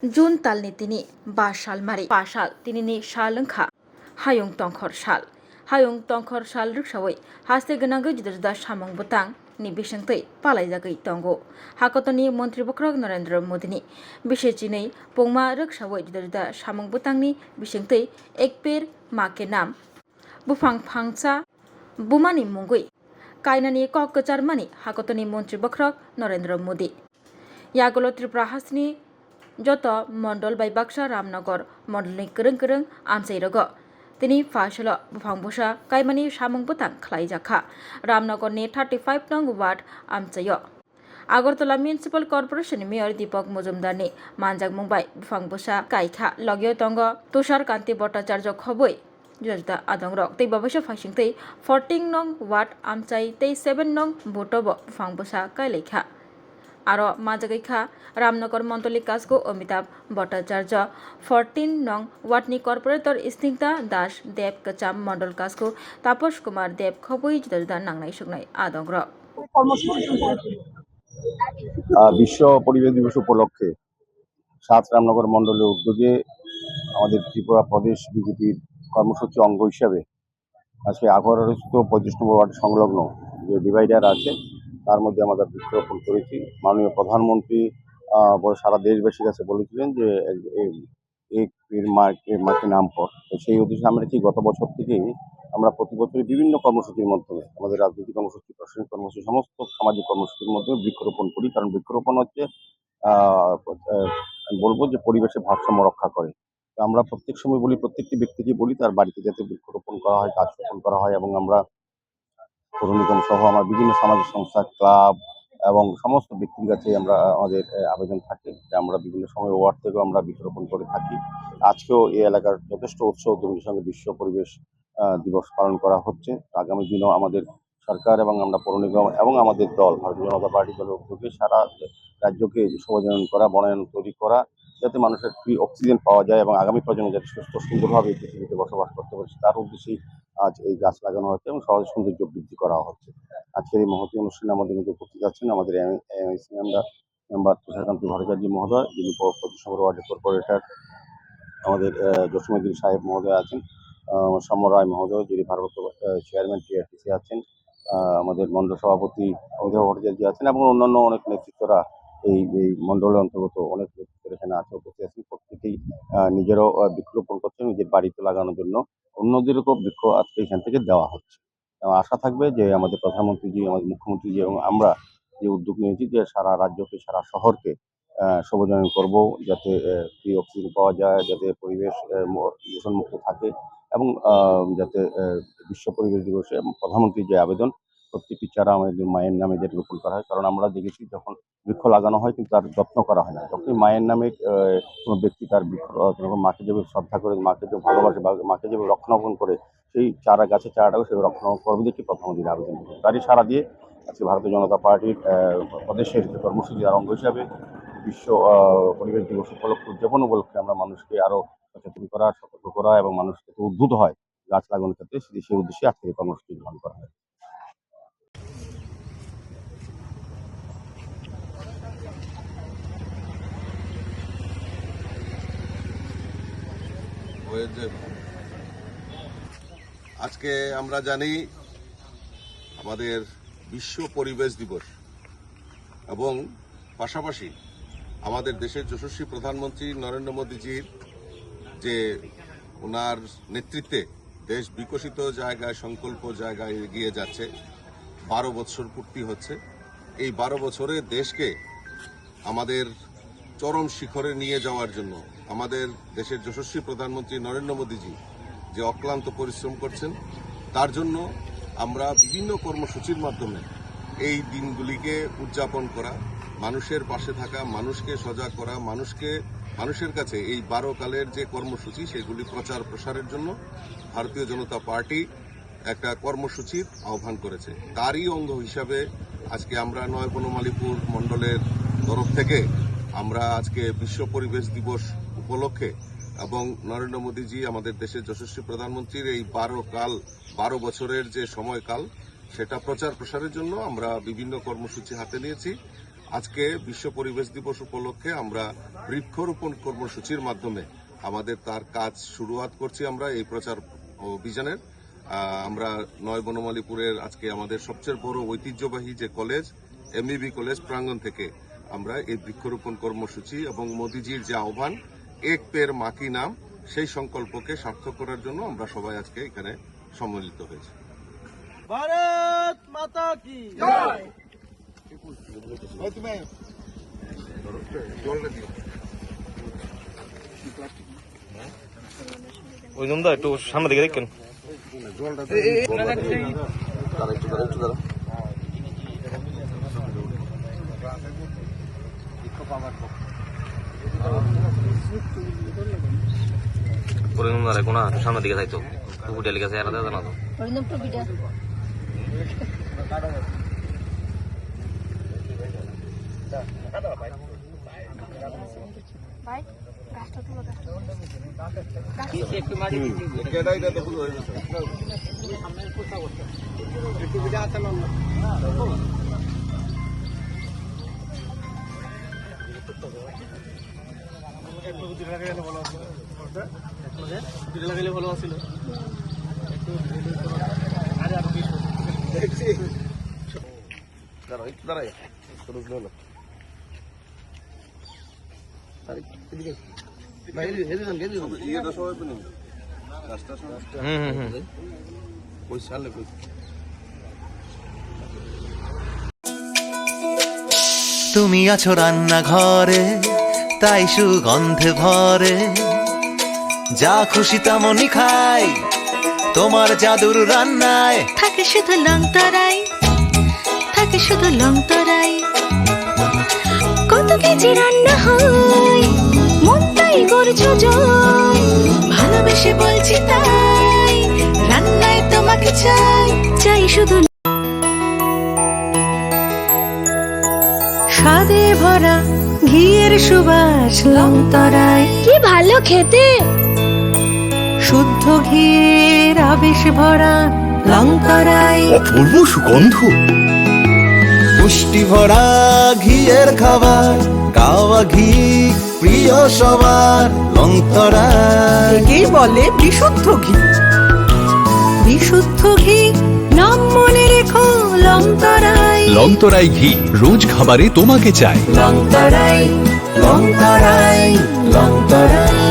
Jun talni tini ba sal mari pa sal tini ni salengkha hayung tongkhor sal ruksawi haste ganangoi jida samung butang ni bisangtei palaijagoi tongo hakotoni mantri bokrok Narendra Modi ni bisechinei pongma ruksawi jida samung butang ni bisangtei ekper make nam bufang phangsa bumani mungoi kainani kok kecharmani hakotoni mantri bokrok Narendra Modi yagolo Tripura hasni joto mondol bai Baksa Ramnagar mondolni kereng amsairogo tini fasilo bufang busa kaimani samung butang khlaijaka Ramnagarni 35 nong ward amsayo Agartala Municipal Corporation Mayor Deepak Mujumdarni manjak mumbai bufang busa kaikha logyo tongo Tushar Kanti Bhattacharya khoboi jojda adongrok tei babasa faisingtei 14 nong ward amchai tei 7 nong botobo bufang busa kailekha aro majagaikha Ramnagar Mantoli Kasko Amitabh Bhattacharya 14 nong Watni Corporator Istingta Das Dev Kacham Mandal Kasko Taposh Kumar Dev Khoboi jida nangnai sugnai adongrok বিশ্ব পরিবেশ দিবস উপলক্ষে ৭ রামনগর মণ্ডলের উদ্যোগে আমাদের ত্রিপুরা প্রদেশ বিজেপির কর্মসূচি অঙ্গ হিসাবে আজকে আগরস্থ ৩৫ নম্বর ওয়ার্ড সংলগ্ন যে ডিভাইডার আছে তার মধ্যে আমরা বৃক্ষরোপণ করেছি। মাননীয় প্রধানমন্ত্রী সারা দেশবাসীর কাছে বলেছিলেন যে এক মাকে নাম পর, সেই উদ্দেশ্যে আমরা ঠিক গত বছর থেকেই আমরা প্রতি বছরই বিভিন্ন কর্মসূচির মাধ্যমে আমাদের রাজনৈতিক কর্মসূচি, প্রশাসনিক কর্মসূচি, সমস্ত সামাজিক কর্মসূচির মাধ্যমে বৃক্ষরোপণ করি। কারণ বৃক্ষরোপণ হচ্ছে আমি বলবো যে পরিবেশের ভারসাম্য রক্ষা করে। তো আমরা প্রত্যেক সময় বলি, প্রত্যেকটি ব্যক্তিকে বলি তার বাড়িতে যাতে বৃক্ষরোপণ করা হয়, গাছ রোপণ করা হয়। এবং আমরা পৌর নিগম সহ আমার বিভিন্ন সামাজিক সংস্থা, ক্লাব এবং সমস্ত ব্যক্তির কাছে আমরা আমাদের আবেদন থাকে যে আমরা বিভিন্ন সময় ওয়ার্ড থেকেও আমরা বৃক্ষরোপণ করে থাকি। আজকেও এই এলাকার যথেষ্ট উৎসাহ উদ্যমের সঙ্গে বিশ্ব পরিবেশ দিবস পালন করা হচ্ছে। আগামী দিনেও আমাদের সরকার এবং আমরা পৌর নিগম এবং আমাদের দল ভারতীয় জনতা পার্টি দলের উদ্যোগে সারা রাজ্যকে সবুজায়ন করা, বনায়ন তৈরি করা, যাতে মানুষের ফ্রি অক্সিজেন পাওয়া যায় এবং আগামী প্রজন্ম যাতে সুস্থ সুন্দরভাবে এই পৃথিবীতে বসবাস করতে পারে, তার উদ্দেশ্যেই আজ এই গাছ লাগানো হচ্ছে এবং সমাজ সৌন্দর্য বৃদ্ধি করা হচ্ছে। আজকের এই মহতী অনুষ্ঠানে আমাদের মধ্যে উপস্থিত আছেন আমাদের এমএসি মেম্বার তুষারকান্তি ভট্টাচার্য মহোদয়, যিনি ২৫ নম্বর ওয়ার্ডের কর্পোরেটর, আমাদের জসীমউদ্দিন সাহেব মহোদয় আছেন, সৌম্য রায় মহোদয় যিনি ভারপ্রাপ্ত চেয়ারম্যান টিআরটিসি আছেন, আমাদের মণ্ডল সভাপতি অমিতাভ ভট্টাচার্য আছেন এবং অন্যান্য অনেক নেতৃত্বরা এই মণ্ডলের অন্তর্গত অনেক নেতৃত্ব এখানে আছে, উপস্থিত আছেন। প্রত্যেকেই নিজেরাও বৃক্ষরোপণ করছেন নিজের বাড়িতে লাগানোর জন্য, অন্যদেরকেও বৃক্ষ আজকে এখান থেকে দেওয়া হচ্ছে। আশা থাকবে যে আমাদের প্রধানমন্ত্রীজি, আমাদের মুখ্যমন্ত্রীজি এবং আমরা যে উদ্যোগ নিয়েছি যে সারা রাজ্যকে, সারা শহরকে সবুজায়ন করব, যাতে ফ্রি অক্সিজেন পাওয়া যায়, যাতে পরিবেশ দূষণমুক্ত থাকে এবং যাতে বিশ্ব পরিবেশ দিবসে প্রধানমন্ত্রীর যে আবেদন প্রত্যেকটি চারা আমাদের মায়ের নামে যে রোপণ করা হয়। কারণ আমরা দেখেছি যখন বৃক্ষ লাগানো হয় কিন্তু তার যত্ন করা হয় না। যখনই মায়ের নামে কোনো ব্যক্তি তার বৃক্ষ মাকে যেভাবে শ্রদ্ধা করে, মাকে যে ভালোবাসে বা মাকে যেভাবে রক্ষণাবেক্ষণ করে, সেই গাছের চারাটাও সেই রক্ষণাবেক্ষণ করবে দেখে প্রধানমন্ত্রীর আবেদন করে। তারই সাড়া দিয়ে আজকে ভারতীয় জনতা পার্টির প্রদেশের যে কর্মসূচির অঙ্গ হিসাবে বিশ্ব পরিবেশ দিবস উদযাপন উপলক্ষে আমরা মানুষকে আরো সচেতন করা, সতর্ক করা এবং মানুষ যাতে উদ্বুদ্ধ হয় গাছ লাগানোর ক্ষেত্রে, সেই উদ্দেশ্যে আজকে এই কর্মসূচি গ্রহণ করা হয়। আজকে আমরা জানি আমাদের বিশ্ব পরিবেশ দিবস এবং পাশাপাশি আমাদের দেশের যশস্বী প্রধানমন্ত্রী নরেন্দ্র মোদীজির যে ওনার নেতৃত্বে দেশ বিকশিত জায়গায়, সংকল্প জায়গায় এগিয়ে যাচ্ছে। 12 বছর পূর্তি হচ্ছে। এই 12 বছরে দেশকে আমাদের চরম শিখরে নিয়ে যাওয়ার জন্য আমাদের দেশের যশস্বী প্রধানমন্ত্রী নরেন্দ্র মোদীজি যে অক্লান্ত পরিশ্রম করছেন, তার জন্য আমরা বিভিন্ন কর্মসূচির মাধ্যমে এই দিনগুলিকে উদযাপন করা, মানুষের পাশে থাকা, মানুষকে সজাগ করা, মানুষের কাছে এই 12 কালের যে কর্মসূচি সেগুলি প্রচার প্রসারের জন্য ভারতীয় জনতা পার্টি একটা কর্মসূচির আহ্বান করেছে। তারই অঙ্গ হিসাবে আজকে আমরা ৯ বনমালীপুর মণ্ডলের তরফ থেকে আমরা আজকে বিশ্ব পরিবেশ দিবস উপলক্ষে এবং নরেন্দ্র মোদীজি আমাদের দেশের যশস্বী প্রধানমন্ত্রীর এই 12 বছরের যে সময়কাল, সেটা প্রচার প্রসারের জন্য আমরা বিভিন্ন কর্মসূচি হাতে নিয়েছি। আজকে বিশ্ব পরিবেশ দিবস উপলক্ষে আমরা বৃক্ষরোপণ কর্মসূচির মাধ্যমে আমাদের তার কাজ শুরুয়াত করছি। আমরা এই প্রচার অভিযানের আমরা নয় বনমালীপুরের আজকে আমাদের সবচেয়ে বড় ঐতিহ্যবাহী যে কলেজ এমইবি কলেজ প্রাঙ্গণ থেকে আমরা এই বৃক্ষরোপণ কর্মসূচি এবং মোদিজির যে আহ্বান এক পেড় মা কি নাম সেই সংকল্পকে সার্থক করার জন্য আমরা সবাই আজকে এখানে সম্মিলিত হয়েছি। भारत माता की जय। ওই জন্য একটু সামনে দিকে দেখেন। কোনা সামনের দিকে যাইতো উঠে লিখেছে এরা দেওয়া না তো লাগাইলে ভালো আছিল। তুমি আছো রান্নাঘরে তাই সুগন্ধে ভরে, যা খুশি তেমনই খাই তোমার জাদুর রান্নায়। থাকে শুধু লং তরাই, থাকে শুধু লং তরাই, কত কেজি রান্না হয় মনটাই করছো জয়, ভালোবেসে বলছি তাই রান্নায় তোমাকে চাই, চাই শুধু স্বাদে ভরা ঘিয়ের সুবাস লং তরাই, কি ভালো খেতে, শুদ্ধ ঘিয়ের আবেশ ভরা লং তরাই, অপূর্ব সুগন্ধ, পুষ্টি ভরা ঘিয়ের খাবার, গাওয়া ঘি প্রিয় সবার লং তরাই। একেই বলে বিশুদ্ধ ঘি। বিশুদ্ধ ঘি নাম মনে রেখো লং তরাই, লং তরাই ঘি রোজ খাবারে তোমাকে চাই। লং তরাই, লং তরাই, লং তরাই।